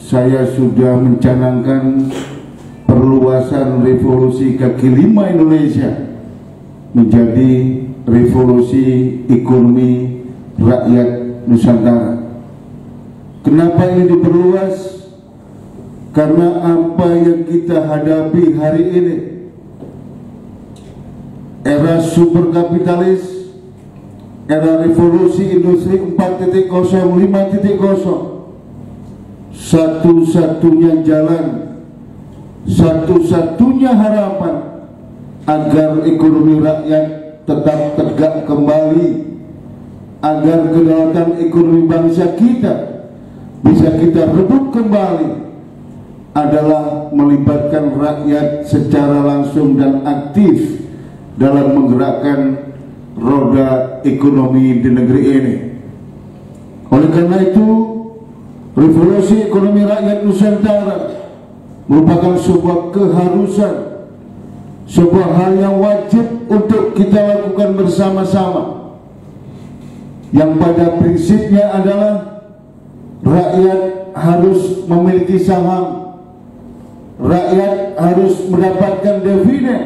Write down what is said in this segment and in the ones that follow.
saya sudah mencanangkan perluasan revolusi kaki lima Indonesia menjadi revolusi ekonomi rakyat Nusantara. Kenapa ini diperluas? Karena apa yang kita hadapi hari ini, era super kapitalis, era revolusi industri 4.0, 5.0, satu-satunya jalan, satu-satunya harapan agar ekonomi rakyat tetap tegak kembali, agar kedaulatan ekonomi bangsa kita bisa kita rebut kembali, adalah melibatkan rakyat secara langsung dan aktif dalam menggerakkan roda ekonomi di negeri ini. Oleh karena itu, revolusi ekonomi rakyat Nusantara merupakan sebuah keharusan, sebuah hal yang wajib untuk kita lakukan bersama-sama, yang pada prinsipnya adalah rakyat harus memiliki saham, rakyat harus mendapatkan dividen,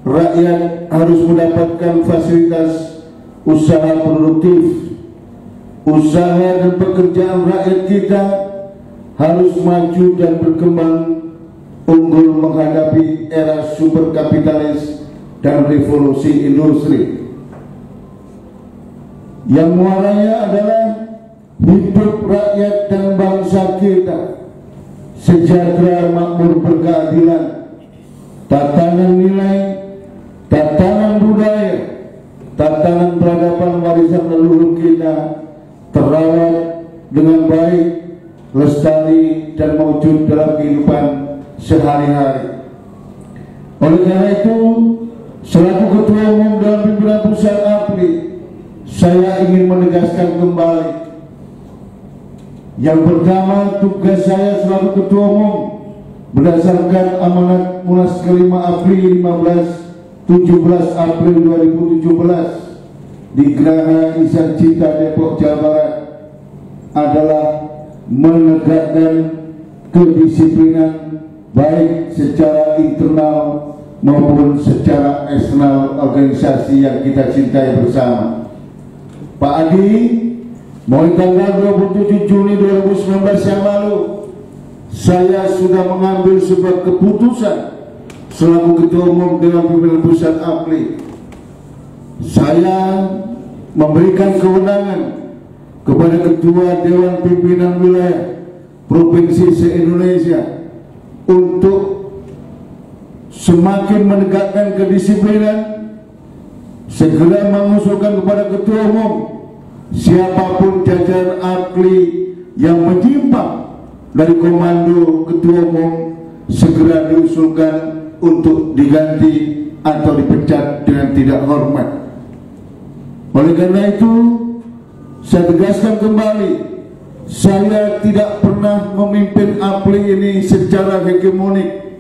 rakyat harus mendapatkan fasilitas usaha produktif. Usaha dan pekerjaan rakyat kita harus maju dan berkembang unggul menghadapi era super kapitalis dan revolusi industri. Yang muaranya adalah hidup rakyat dan bangsa kita sejahtera, makmur, berkeadilan, tatanan nilai, tatanan budaya, tatanan peradaban warisan leluhur kita terawat dengan baik, lestari dan mewujud dalam kehidupan sehari-hari. Oleh karena itu, selaku Ketua Umum dan Pimpinan Pusat APRI, saya ingin menegaskan kembali, yang pertama, tugas saya selaku Ketua Umum berdasarkan amanat Munas kelima APRI 17 April 2017 di Geraha Insan Cita Depok, Jawa Barat, adalah menegakkan kedisiplinan baik secara internal maupun secara eksternal organisasi yang kita cintai bersama. Pak Adi, mulai tanggal 27 Juni 2019 yang lalu, saya sudah mengambil sebuah keputusan selaku Ketua Umum Dewan Pimpinan Pusat APRI. Saya memberikan kewenangan kepada Ketua Dewan Pimpinan Wilayah Provinsi se-Indonesia untuk semakin menegakkan kedisiplinan, segera mengusulkan kepada Ketua Umum siapapun jajaran APRI yang menyimpang dari komando Ketua Umum segera diusulkan untuk diganti atau dipecat dengan tidak hormat. Oleh karena itu, saya tegaskan kembali, saya tidak pernah memimpin APRI ini secara hegemonik.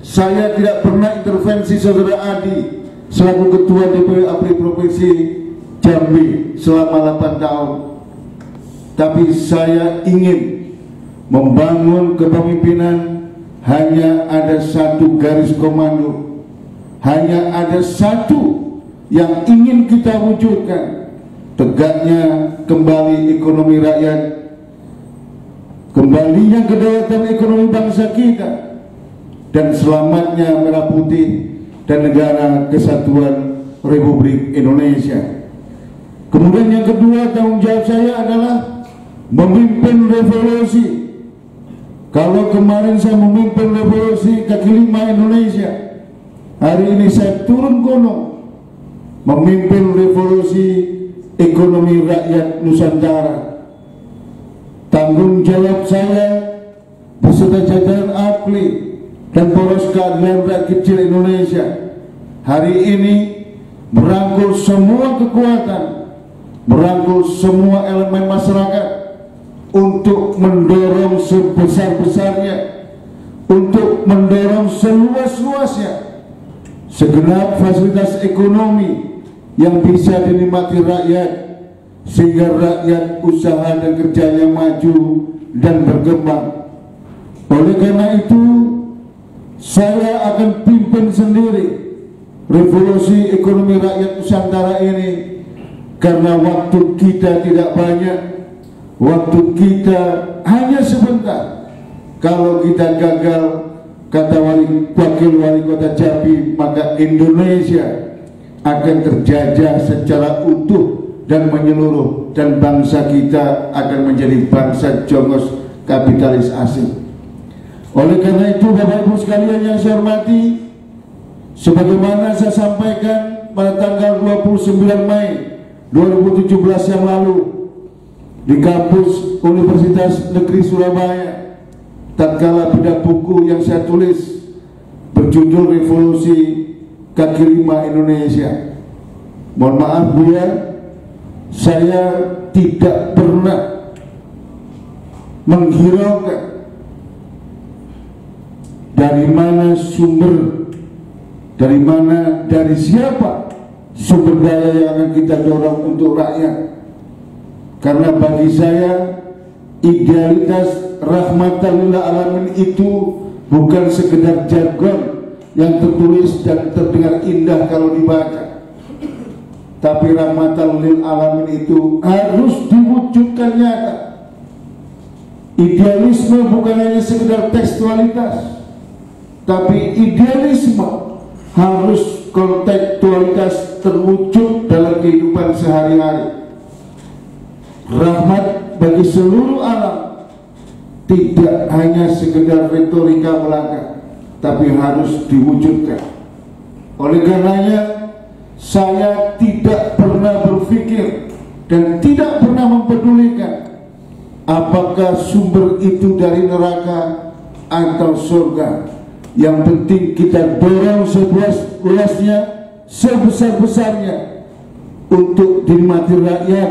Saya tidak pernah intervensi Saudara Adi selaku Ketua DPW APRI Provinsi Jambi selama 8 tahun. Tapi saya ingin membangun kepemimpinan hanya ada satu garis komando, hanya ada satu yang ingin kita wujudkan: tegaknya kembali ekonomi rakyat, kembalinya kedaulatan ekonomi bangsa kita, dan selamatnya Merah Putih dan Negara Kesatuan Republik Indonesia. Kemudian yang kedua, tanggung jawab saya adalah memimpin revolusi. Kalau kemarin saya memimpin revolusi kaki lima Indonesia, hari ini saya turun gunung memimpin revolusi ekonomi rakyat Nusantara. Tanggung jawab saya beserta jajaran APRI dan Poros Keadilan Rakyat Kecil Indonesia hari ini merangkul semua kekuatan, merangkul semua elemen masyarakat untuk mendorong sebesar-besarnya, untuk mendorong seluas-luasnya segenap fasilitas ekonomi yang bisa dinikmati rakyat, sehingga rakyat usaha dan kerjanya maju dan berkembang. Oleh karena itu, saya akan pimpin sendiri revolusi ekonomi rakyat Nusantara ini, karena waktu kita tidak banyak, waktu kita hanya sebentar. Kalau kita gagal, kata Wakil Wali Kota Jambi, maka Indonesia akan terjajah secara utuh dan menyeluruh, dan bangsa kita akan menjadi bangsa jongos kapitalis asing. Oleh karena itu, Bapak Ibu sekalian yang saya hormati, sebagaimana saya sampaikan pada tanggal 29 Mei 2017 yang lalu di kampus Universitas Negeri Surabaya, tatkala bidang buku yang saya tulis berjudul Revolusi Kaki Lima Indonesia. Mohon maaf Bu ya, saya tidak pernah menghiraukan dari mana sumber, dari siapa sumber daya yang akan kita dorong untuk rakyat. Karena bagi saya, idealitas rahmatan lil alamin itu bukan sekedar jargon yang tertulis dan terdengar indah kalau dibaca, tapi rahmatan lil alamin itu harus diwujudkan nyata. Idealisme bukan hanya sekedar tekstualitas, tapi idealisme harus kontekstualitas terwujud dalam kehidupan sehari-hari. Rahmat bagi seluruh alam tidak hanya sekedar retorika belaka, tapi harus diwujudkan. Oleh karenanya, saya tidak pernah berpikir dan tidak pernah mempedulikan apakah sumber itu dari neraka atau surga. Yang penting kita dorong seluas-luasnya, sebesar-besarnya untuk dinikmati rakyat,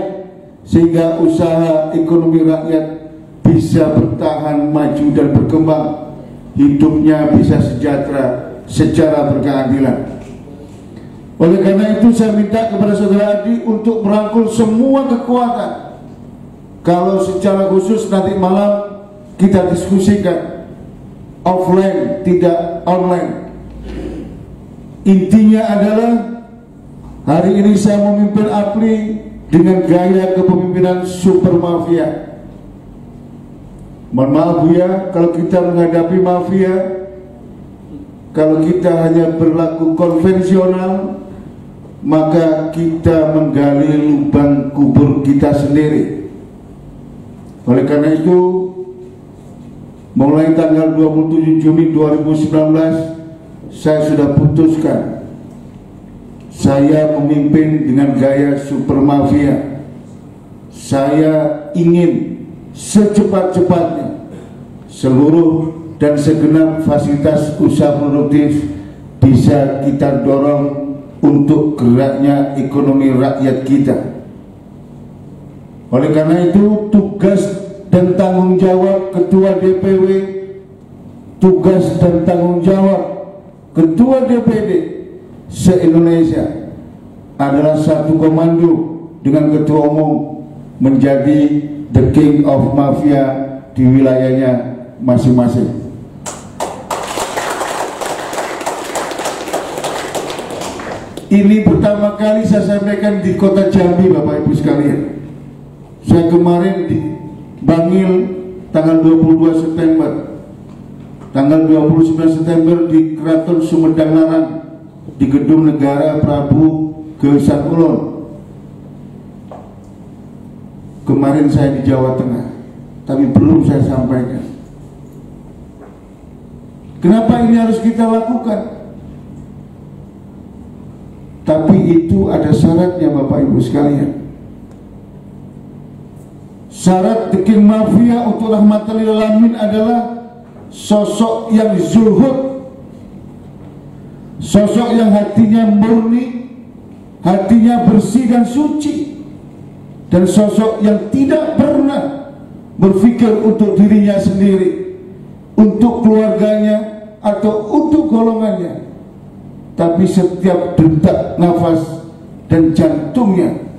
sehingga usaha ekonomi rakyat bisa bertahan, maju dan berkembang, hidupnya bisa sejahtera secara berkeadilan. Oleh karena itu, saya minta kepada saudara Adi untuk merangkul semua kekuatan. Kalau secara khusus nanti malam kita diskusikan offline, tidak online. Intinya adalah hari ini saya memimpin APLI dengan gaya kepemimpinan super mafia. Mohon maaf Bu ya, kalau kita menghadapi mafia, kalau kita hanya berlaku konvensional, maka kita menggali lubang kubur kita sendiri. Oleh karena itu, mulai tanggal 27 Juni 2019, saya sudah putuskan saya memimpin dengan gaya super mafia. Saya ingin secepat-cepatnya seluruh dan segenap fasilitas usaha produktif bisa kita dorong untuk geraknya ekonomi rakyat kita. Oleh karena itu, tugas dan tanggung jawab Ketua DPW, tugas dan tanggung jawab Ketua DPD se-Indonesia adalah satu komando dengan Ketua Umum menjadi the king of mafia di wilayahnya masing-masing. Ini pertama kali saya sampaikan di kota Jambi, Bapak Ibu sekalian. Saya kemarin di Bangil tanggal 22 September, tanggal 29 September di Keraton Sumedang Larang, di Gedung Negara Prabu Geusan Kulon. Kemarin saya di Jawa Tengah, tapi belum saya sampaikan. Kenapa ini harus kita lakukan? Tapi itu ada syaratnya Bapak Ibu sekalian. Syarat the king mafia untuk rahmatan lil alamin adalah sosok yang zuhud, sosok yang hatinya murni, hatinya bersih dan suci, dan sosok yang tidak pernah berpikir untuk dirinya sendiri, untuk keluarganya atau untuk golongannya, tapi setiap detak nafas dan jantungnya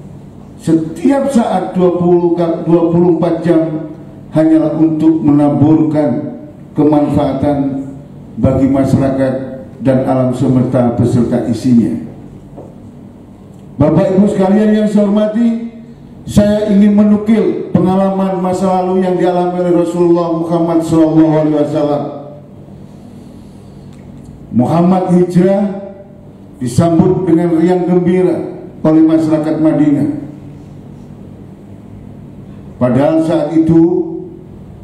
setiap saat 24 jam hanyalah untuk menaburkan kemanfaatan bagi masyarakat dan alam semesta beserta isinya. Bapak Ibu sekalian yang saya hormati, saya ingin menukil pengalaman masa lalu yang dialami oleh Rasulullah Muhammad SAW. Muhammad hijrah disambut dengan riang gembira oleh masyarakat Madinah. Padahal saat itu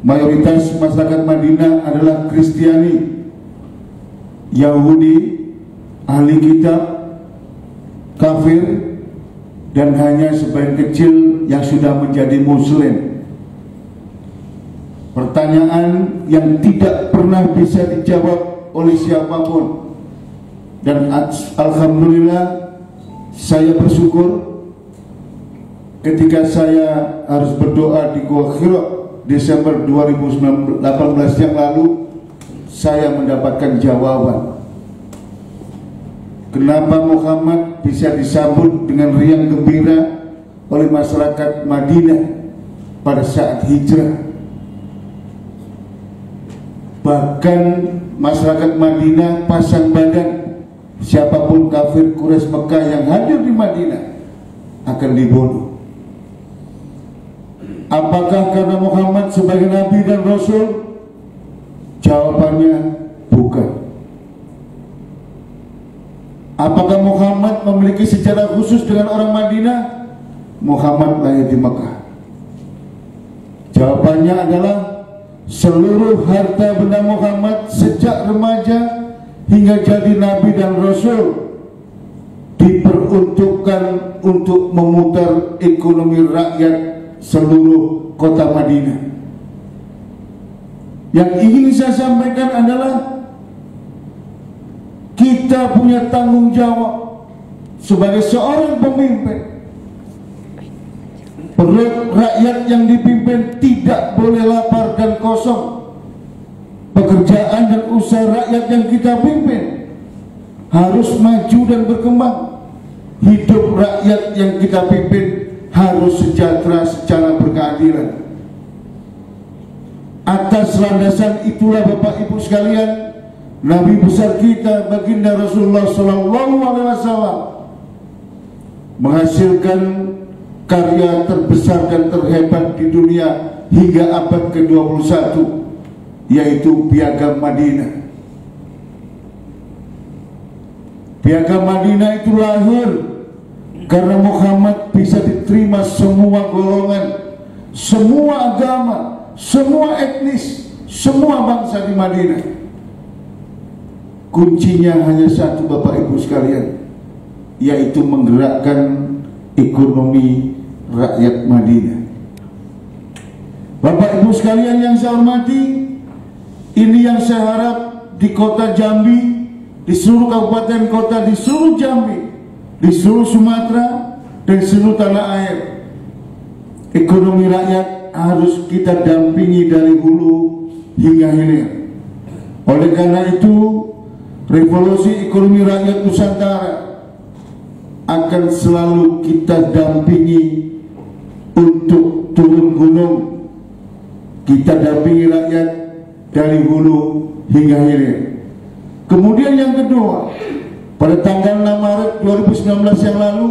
mayoritas masyarakat Madinah adalah Kristiani, Yahudi, ahli kitab, kafir, dan hanya sebagian kecil yang sudah menjadi Muslim. Pertanyaan yang tidak pernah bisa dijawab oleh siapapun, dan alhamdulillah saya bersyukur ketika saya harus berdoa di Gua Hira Desember 2018 yang lalu, saya mendapatkan jawaban kenapa Muhammad bisa disambut dengan riang gembira oleh masyarakat Madinah pada saat hijrah. Bahkan masyarakat Madinah pasang badan, siapapun kafir Quraisy Mekah yang hadir di Madinah akan dibunuh. Apakah karena Muhammad sebagai Nabi dan Rasul? Jawabannya bukan. Apakah Muhammad memiliki sejarah khusus dengan orang Madinah? Muhammad lahir di Mekah. Jawabannya adalah seluruh harta benda Muhammad sejak remaja hingga jadi Nabi dan Rasul diperuntukkan untuk memutar ekonomi rakyat seluruh kota Madinah. Yang ingin saya sampaikan adalah kita punya tanggung jawab sebagai seorang pemimpin. Perut rakyat yang dipimpin tidak boleh lapar dan kosong. Pekerjaan dan usaha rakyat yang kita pimpin harus maju dan berkembang. Hidup rakyat yang kita pimpin harus sejahtera secara berkeadilan. Atas landasan itulah Bapak Ibu sekalian, Nabi besar kita baginda Rasulullah SAW menghasilkan karya terbesar dan terhebat di dunia hingga abad ke-21, yaitu Piagam Madinah. Piagam Madinah itu lahir karena Muhammad bisa diterima semua golongan, semua agama, semua etnis, semua bangsa di Madinah. Kuncinya hanya satu Bapak Ibu sekalian, yaitu menggerakkan ekonomi rakyat Madinah. Bapak Ibu sekalian yang saya hormati, ini yang saya harap di kota Jambi, di seluruh kabupaten kota, di seluruh Jambi, di seluruh Sumatera, dan seluruh tanah air. Ekonomi rakyat harus kita dampingi dari hulu hingga hilir. Oleh karena itu, revolusi ekonomi rakyat Nusantara akan selalu kita dampingi untuk turun gunung. Kita dampingi rakyat dari hulu hingga hilir. Kemudian yang kedua, pada tanggal 6 Maret 2019 yang lalu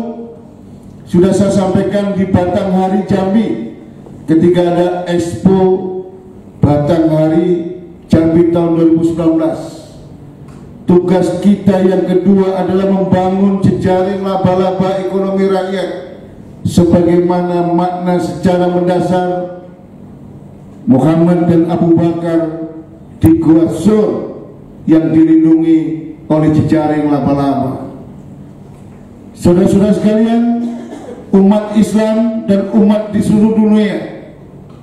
sudah saya sampaikan di Batanghari Jambi, ketika ada Expo Batanghari Jambi tahun 2019. Tugas kita yang kedua adalah membangun jejaring laba-laba ekonomi rakyat sebagaimana makna secara mendasar Muhammad dan Abu Bakar di Gua Sur yang dilindungi oleh jejaring laba-laba. Saudara-saudara sekalian, umat Islam dan umat di seluruh dunia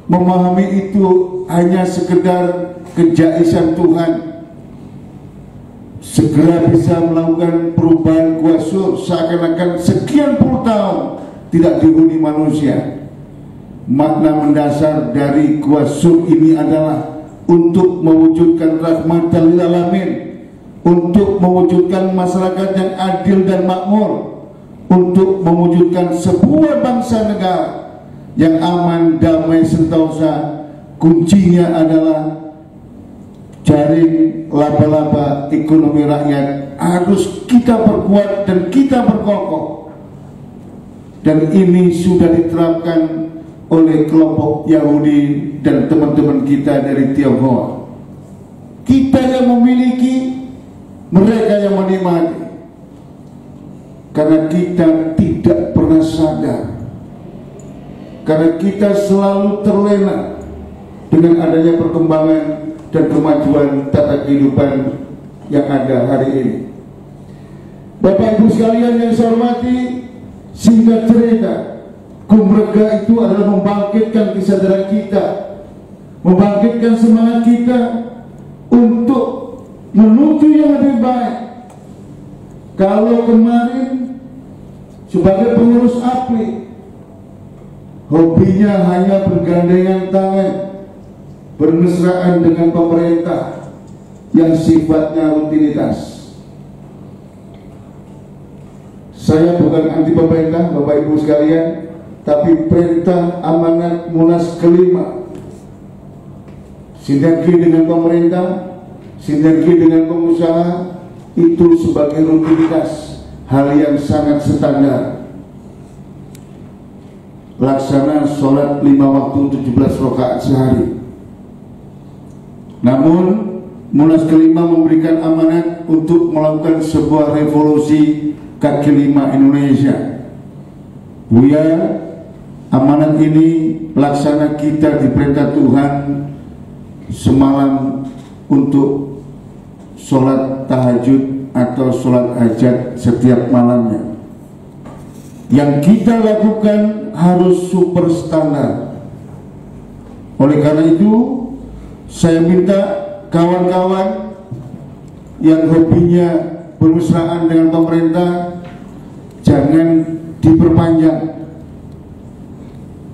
memahami itu hanya sekedar kejaisan Tuhan. Segera bisa melakukan perubahan Gua Sur seakan-akan sekian puluh tahun tidak dihuni manusia. Makna mendasar dari Gua Sur ini adalah untuk mewujudkan rahmatan lil alamin, untuk mewujudkan masyarakat yang adil dan makmur, untuk mewujudkan sebuah bangsa negara yang aman, damai, sentosa, kuncinya adalah jaring laba-laba ekonomi rakyat harus kita perkuat dan kita perkokoh. Dan ini sudah diterapkan oleh kelompok Yahudi dan teman-teman kita dari Tionghoa. Kita yang memiliki, mereka yang menikmati. Karena kita tidak pernah sadar, karena kita selalu terlena dengan adanya perkembangan dan kemajuan tata kehidupan yang ada hari ini. Bapak Ibu sekalian yang saya hormati, singkat cerita, Kumrega itu adalah membangkitkan kesadaran kita, membangkitkan semangat kita untuk menuju yang lebih baik. Kalau kemarin sebagai pengurus APLI hobinya hanya bergandengan tangan, bermesraan dengan pemerintah yang sifatnya rutinitas. Saya bukan anti pemerintah, Bapak Ibu sekalian, tapi perintah amanat Munas kelima, sinergi dengan pemerintah, sinergi dengan pengusaha, itu sebagai rutinitas, hal yang sangat standar. Laksana sholat 5 waktu 17 rakaat sehari. Namun Munas kelima memberikan amanat untuk melakukan sebuah revolusi kaki lima Indonesia. Buya, amanat ini laksana kita diperintah Tuhan semalam untuk sholat tahajud atau sholat hajat setiap malamnya. Yang kita lakukan harus super standar. Oleh karena itu, saya minta kawan-kawan yang hobinya bermesraan dengan pemerintah jangan diperpanjang.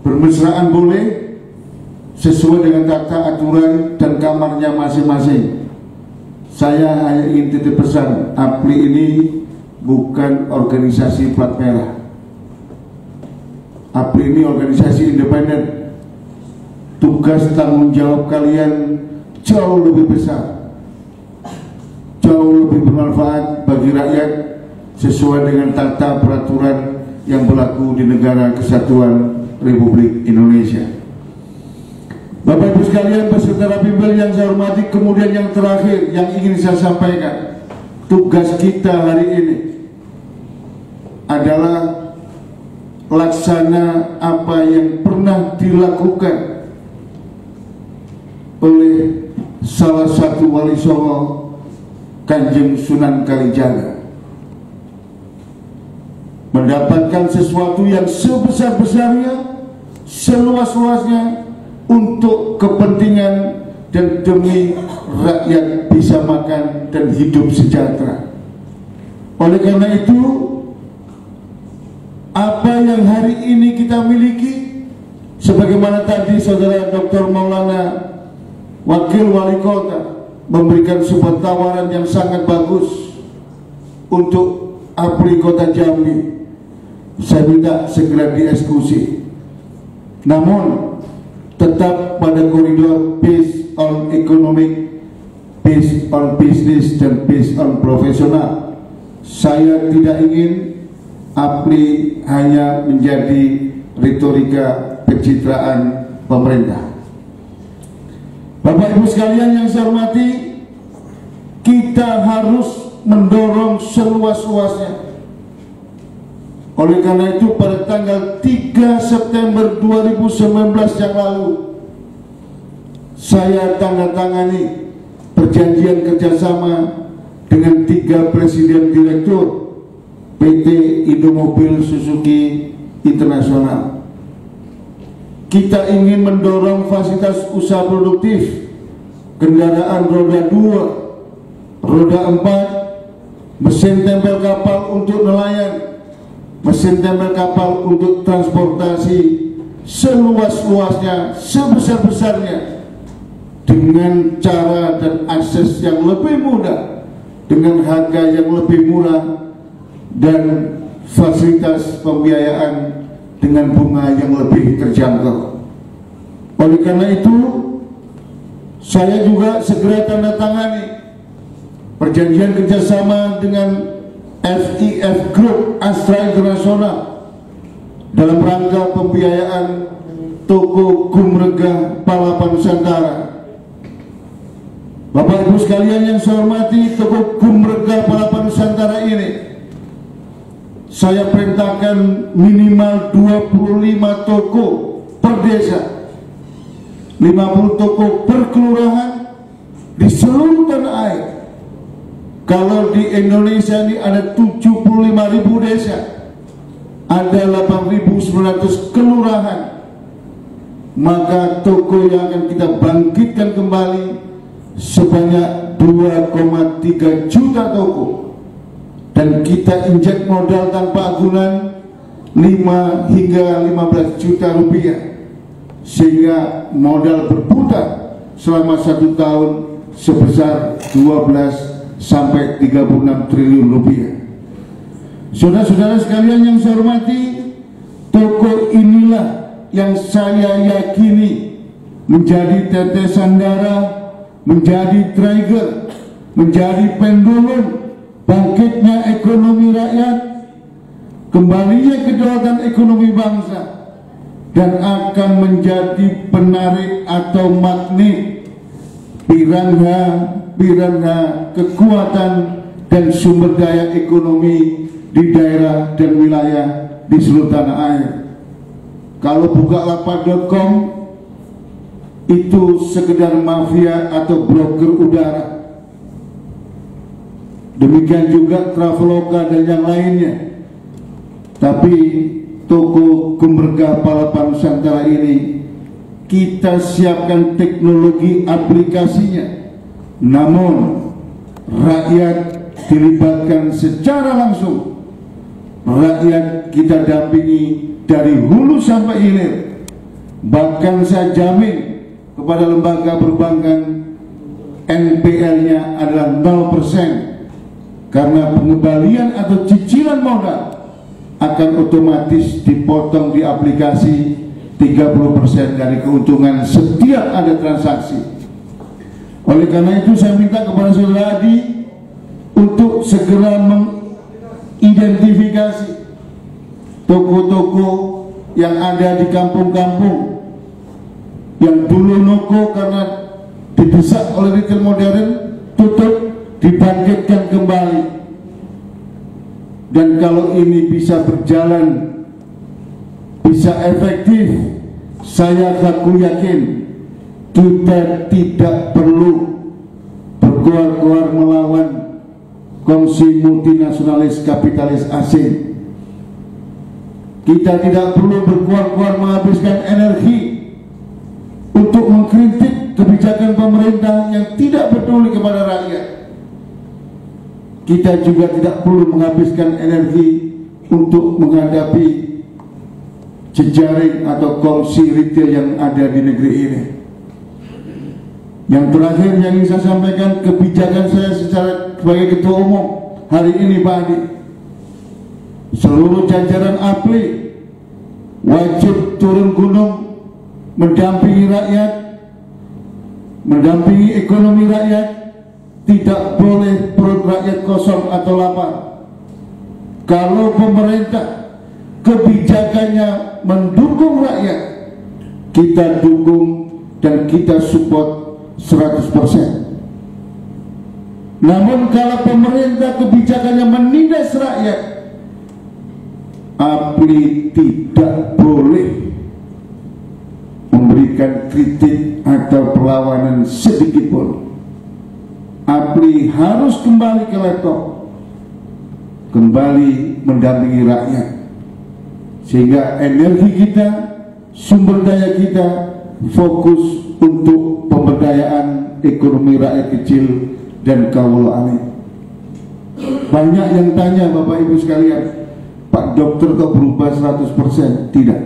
Bermesraan boleh sesuai dengan tata aturan dan kamarnya masing-masing. Saya hanya ingin titip pesan, APLI ini bukan organisasi plat merah. APLI ini organisasi independen. Tugas tanggung jawab kalian jauh lebih besar, jauh lebih bermanfaat bagi rakyat sesuai dengan tata peraturan yang berlaku di negara kesatuan Republik Indonesia. Bapak Ibu sekalian peserta bimbel yang saya hormati, kemudian yang terakhir yang ingin saya sampaikan, tugas kita hari ini adalah laksana apa yang pernah dilakukan oleh salah satu wali Songo, Kanjeng Sunan Kalijaga. Mendapatkan sesuatu yang sebesar-besarnya, seluas-luasnya untuk kepentingan dan demi rakyat bisa makan dan hidup sejahtera. Oleh karena itu, apa yang hari ini kita miliki, sebagaimana tadi Saudara Dr. Maulana, Wakil Wali Kota, memberikan sebuah tawaran yang sangat bagus untuk APLI Kota Jambi, saya minta segera dieksekusi. Namun tetap pada koridor based on economic, based on business, dan based on profesional. Saya tidak ingin APLI hanya menjadi retorika pencitraan pemerintah. Bapak Ibu sekalian yang saya hormati, kita harus mendorong seluas-luasnya. Oleh karena itu pada tanggal 3 September 2019 yang lalu, saya tandatangani perjanjian kerjasama dengan 3 presiden direktur PT Indomobil Suzuki Internasional. Kita ingin mendorong fasilitas usaha produktif, kendaraan roda 2, roda 4, mesin tempel kapal untuk nelayan, mesin tempel kapal untuk transportasi, seluas-luasnya, sebesar-besarnya, dengan cara dan akses yang lebih mudah, dengan harga yang lebih murah, dan fasilitas pembiayaan dengan bunga yang lebih terjangkau. Oleh karena itu, saya juga segera tanda tangani perjanjian kerjasama dengan FIF Group Astra Internasional dalam rangka pembiayaan toko Gumregah Palapa Nusantara. Bapak Ibu sekalian yang saya hormati, toko Gumregah Palapa Nusantara ini saya perintahkan minimal 25 toko per desa, 50 toko per kelurahan di seluruh tanah air. Kalau di Indonesia ini ada 75.000 desa, ada 8.900 kelurahan, maka toko yang akan kita bangkitkan kembali sebanyak 2,3 juta toko. Dan kita injek modal tanpa agunan 5 hingga 15 juta rupiah, sehingga modal berputar selama 1 tahun sebesar 12 sampai 36 triliun rupiah. Saudara-saudara sekalian yang saya hormati, toko inilah yang saya yakini menjadi tetesan darah, menjadi trigger, menjadi pendulum bangkitnya ekonomi rakyat, kembalinya kedaulatan ekonomi bangsa, dan akan menjadi penarik atau magnet piranha kekuatan dan sumber daya ekonomi di daerah dan wilayah di seluruh tanah air. Kalau bukalapak.com itu sekedar mafia atau broker udara, demikian juga Traveloka dan yang lainnya. Tapi toko Gumregah Palapa Nusantara ini kita siapkan teknologi aplikasinya, namun rakyat dilibatkan secara langsung. Rakyat kita dampingi dari hulu sampai hilir. Bahkan saya jamin kepada lembaga perbankan NPL-nya adalah 0%. Karena pengembalian atau cicilan modal akan otomatis dipotong di aplikasi 30% dari keuntungan setiap ada transaksi. Oleh karena itu saya minta kepada saudara Adi untuk segera mengidentifikasi toko-toko yang ada di kampung-kampung yang dulu noko karena didesak oleh retail modern tutup, dibangkitkan kembali. Dan kalau ini bisa berjalan, bisa efektif, saya aku yakin kita tidak perlu berkoar-koar melawan kongsi multinasionalis kapitalis asing. Kita tidak perlu berkoar-koar menghabiskan energi untuk mengkritik kebijakan pemerintah yang tidak peduli kepada rakyat. Kita juga tidak perlu menghabiskan energi untuk menghadapi jejaring atau kongsi retail yang ada di negeri ini. Yang terakhir yang ingin saya sampaikan, kebijakan saya sebagai ketua umum hari ini Pak Adi, seluruh jajaran APLI wajib turun gunung mendampingi rakyat, mendampingi ekonomi rakyat. Tidak boleh perut rakyat kosong atau lapar. Kalau pemerintah kebijakannya mendukung rakyat, kita dukung dan kita support 100%. Namun kalau pemerintah kebijakannya menindas rakyat, APLI tidak boleh memberikan kritik atau perlawanan sedikit pun. APLI harus kembali ke laptop, kembali mendampingi rakyat, sehingga energi kita, sumber daya kita fokus untuk pemberdayaan ekonomi rakyat kecil dan kaum alami. Banyak yang tanya Bapak Ibu sekalian, Pak Dokter kok berubah 100%? Tidak.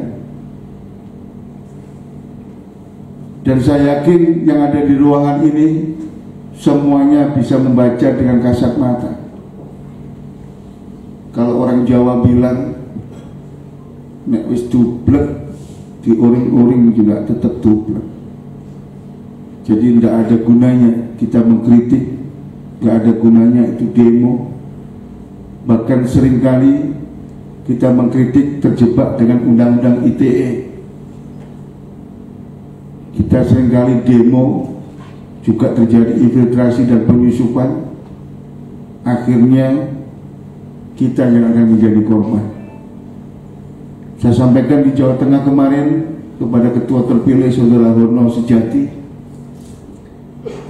Dan saya yakin yang ada di ruangan ini semuanya bisa membaca dengan kasat mata. Kalau orang Jawa bilang nek wis dublek, diuring-uring juga tetap dublek. Jadi tidak ada gunanya kita mengkritik, tidak ada gunanya itu demo. Bahkan seringkali kita mengkritik terjebak dengan undang-undang ITE. Kita seringkali demo juga terjadi infiltrasi dan penyusupan. Akhirnya kita yang akan menjadi korban. Saya sampaikan di Jawa Tengah kemarin kepada Ketua terpilih Saudara Horno Sejati,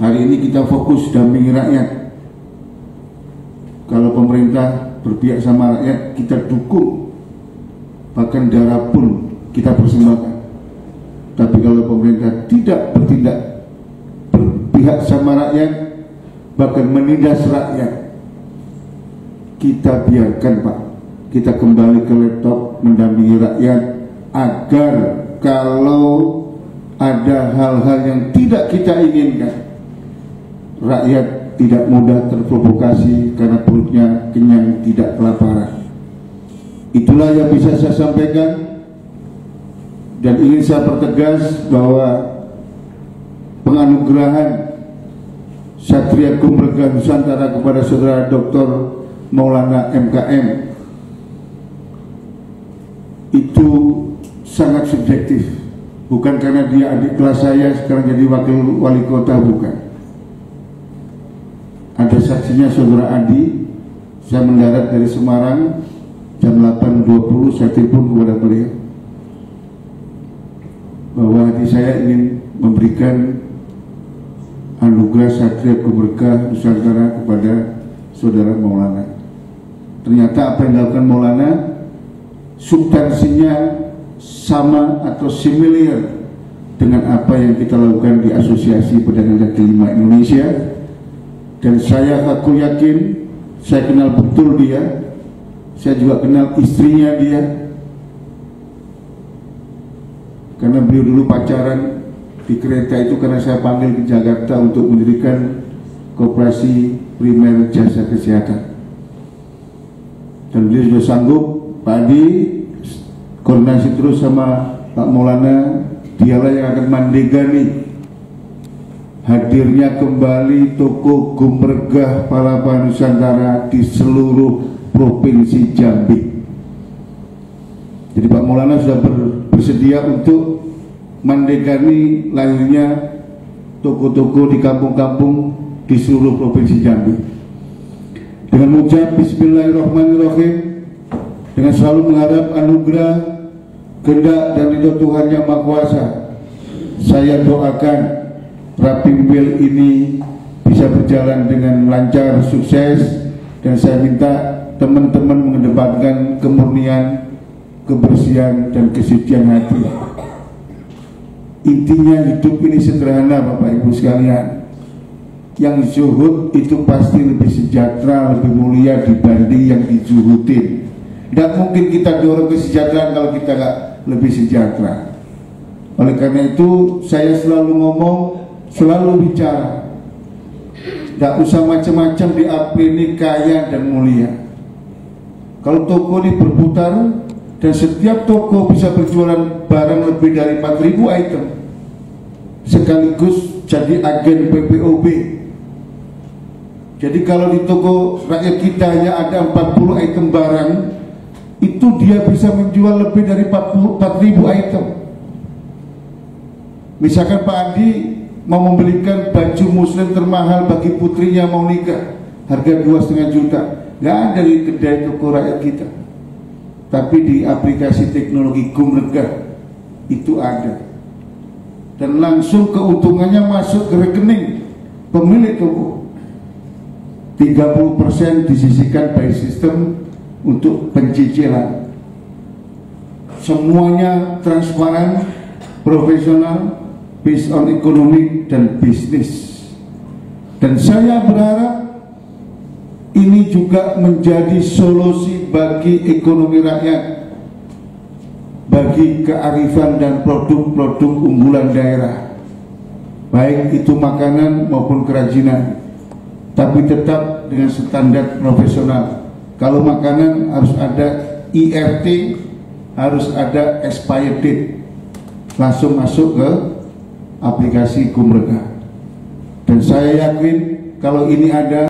hari ini kita fokus dampingi rakyat. Kalau pemerintah berpihak sama rakyat, kita dukung, bahkan darah pun kita persembahkan. Tapi kalau pemerintah tidak bertindak berpihak sama rakyat, bahkan menindas rakyat, kita biarkan Pak. Kita kembali ke laptop mendampingi rakyat agar kalau ada hal-hal yang tidak kita inginkan, rakyat tidak mudah terprovokasi karena perutnya kenyang, tidak kelaparan. Itulah yang bisa saya sampaikan, dan ingin saya pertegas bahwa penganugerahan Satria Gumregah Nusantara kepada Saudara Dr. Maulana MKM itu sangat subjektif, bukan karena dia adik kelas saya sekarang jadi wakil wali kota, bukan. Ada saksinya Saudara Adi. Saya mendarat dari Semarang jam 8.20, saya telepon kepada beliau bahwa hati saya ingin memberikan anugerah Satria Gumregah Nusantara kepada Saudara Maulana. Ternyata apa yang dilakukan Maulana substansinya sama atau similar dengan apa yang kita lakukan di Asosiasi Pedagang Kaki Lima Indonesia. Dan saya aku yakin, saya kenal betul dia, saya juga kenal istrinya dia, karena beliau dulu pacaran di kereta itu karena saya panggil ke Jakarta untuk mendirikan Koperasi Primer Jasa Kesehatan. Dan beliau sudah sanggup. Pak Adi koordinasi terus sama Pak Maulana, dialah yang akan mandegani hadirnya kembali toko Gumregah Palapa Nusantara di seluruh provinsi Jambi. Jadi Pak Maulana sudah bersedia untuk mandegani lahirnya toko-toko di kampung-kampung di seluruh provinsi Jambi. Dengan mengucap Bismillahirrahmanirrahim, dengan selalu mengharap anugerah, kehendak dan ridho Tuhan Yang Maha Kuasa, saya doakan Rapimwil ini bisa berjalan dengan lancar, sukses, dan saya minta teman-teman mengedepankan kemurnian, kebersihan, dan kesucian hati. Intinya hidup ini sederhana Bapak Ibu sekalian. Yang zuhud itu pasti lebih sejahtera, lebih mulia dibanding yang dizuhudin. Tidak mungkin kita dorong kesejahteraan kalau kita nggak lebih sejahtera. Oleh karena itu saya selalu ngomong, selalu bicara, tidak usah macam-macam di ini kaya dan mulia. Kalau toko ini berputar dan setiap toko bisa berjualan barang lebih dari 4.000 item, sekaligus jadi agen PPOB. Jadi kalau di toko rakyat kita hanya ada 40 item barang, itu dia bisa menjual lebih dari 4.000 item. Misalkan Pak Adi mau membelikan baju muslim termahal bagi putrinya mau nikah, harga 2,5 juta, nggak ada di kedai toko rakyat kita, tapi di aplikasi teknologi Gumregah itu ada, dan langsung keuntungannya masuk ke rekening pemilik toko. 30% disisihkan by system untuk pencicilan. Semuanya transparan, profesional, based on ekonomi dan bisnis. Dan saya berharap ini juga menjadi solusi bagi ekonomi rakyat, bagi kearifan dan produk-produk unggulan daerah, baik itu makanan maupun kerajinan, tapi tetap dengan standar profesional. Kalau makanan harus ada IRT, harus ada expired date, langsung masuk ke aplikasi Gumregah. Dan saya yakin kalau ini ada